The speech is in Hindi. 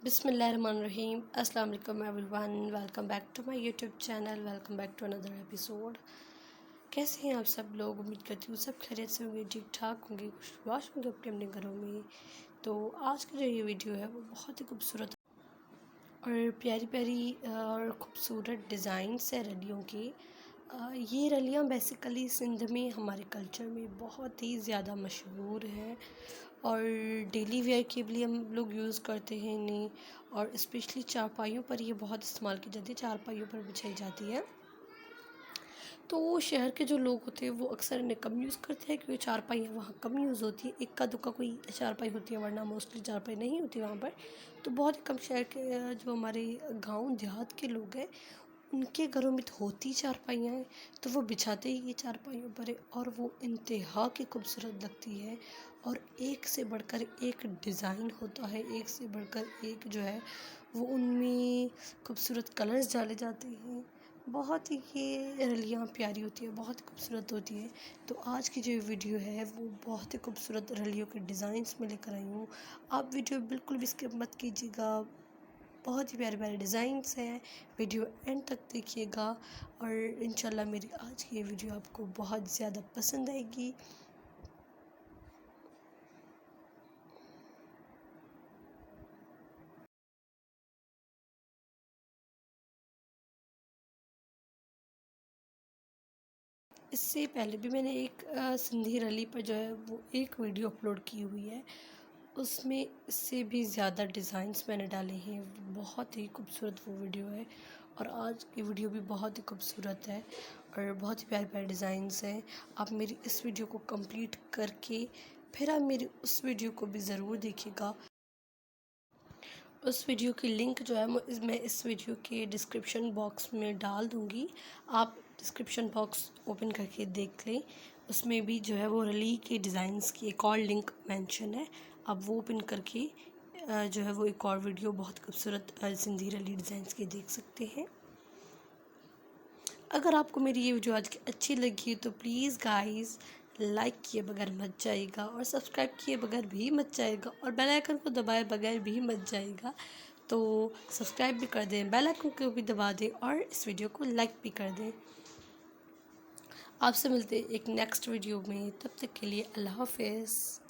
बिस्मिल्लाहिर्रहमानिर्रहीम अस्सलाम वालेकुम everyone. Welcome back to my YouTube channel. Welcome back to another episode. कैसे हैं आप सब लोग? उम्मीद करती हूँ सब खैरियत से होंगे, ठीक ठाक होंगे, खुशबाश होंगे अपने अपने घरों में। तो आज का जो ये वीडियो है वो बहुत ही खूबसूरत और प्यारी प्यारी और ख़ूबसूरत डिज़ाइंस है रलियों की। ये रलियाँ बेसिकली सिंध में हमारे कल्चर में बहुत ही ज़्यादा मशहूर है और डेली वेयर के लिए हम लोग यूज़ करते हैं इन्हें। और स्पेशली चारपाइयों पर ये बहुत इस्तेमाल की जाती है, चारपाइयों पर बिछाई जाती है। तो शहर के जो लोग होते हैं वो अक्सर इन्हें कम यूज़ करते हैं क्योंकि चारपाइयाँ वहाँ कम यूज़ होती है, इक्का दुक्का कोई चारपाई होती है, वरना मोस्टली चारपाई नहीं होती वहाँ पर। तो बहुत ही कम शहर के जो हमारे गांव देहात के लोग हैं उनके घरों में तो होती चारपाइयाँ हैं, तो वो बिछाते ही ये चारपाइयों पर है और वो इंतहा की खूबसूरत लगती है। और एक से बढ़कर एक डिज़ाइन होता है, एक से बढ़कर एक जो है वो उनमें खूबसूरत कलर्स डाले जाते हैं। बहुत ही ये रलियाँ प्यारी होती है, बहुत ही खूबसूरत होती है। तो आज की जो वीडियो है वो बहुत ही खूबसूरत रलियों के डिज़ाइंस में लेकर आई हूँ। आप वीडियो बिल्कुल भी स्किप मत कीजिएगा, बहुत ही प्यारे प्यारे डिज़ाइंस हैं। वीडियो एंड तक देखिएगा और इंशाल्लाह मेरी आज की ये वीडियो आपको बहुत ज़्यादा पसंद आएगी। इससे पहले भी मैंने एक सिंधी रली पर जो है वो एक वीडियो अपलोड की हुई है, उसमें इससे भी ज़्यादा डिज़ाइंस मैंने डाले हैं। बहुत ही खूबसूरत वो वीडियो है और आज की वीडियो भी बहुत ही खूबसूरत है और बहुत ही प्यारे प्यारे डिज़ाइंस हैं। आप मेरी इस वीडियो को कंप्लीट करके फिर आप मेरी उस वीडियो को भी ज़रूर देखिएगा। उस वीडियो की लिंक जो है मैं इस वीडियो के डिस्क्रिप्शन बॉक्स में डाल दूँगी। आप डिस्क्रिप्शन बॉक्स ओपन करके देख लें, उसमें भी जो है वो रली के डिज़ाइंस की एक और लिंक मेंशन है। आप वो ओपन करके जो है वो एक और वीडियो बहुत खूबसूरत सिंधी रली डिज़ाइंस की देख सकते हैं। अगर आपको मेरी ये वीडियो आज की अच्छी लगी तो प्लीज़ गाइस लाइक किए बगैर मत जाइएगा और सब्सक्राइब किए बगैर भी मत जाइएगा और बेल आइकन को दबाए बगैर भी मत जाइएगा। तो सब्सक्राइब भी कर दें, बेल आइकन को भी दबा दें और इस वीडियो को लाइक भी कर दें। आपसे मिलते एक नेक्स्ट वीडियो में, तब तक के लिए अल्लाह हाफ़िज़।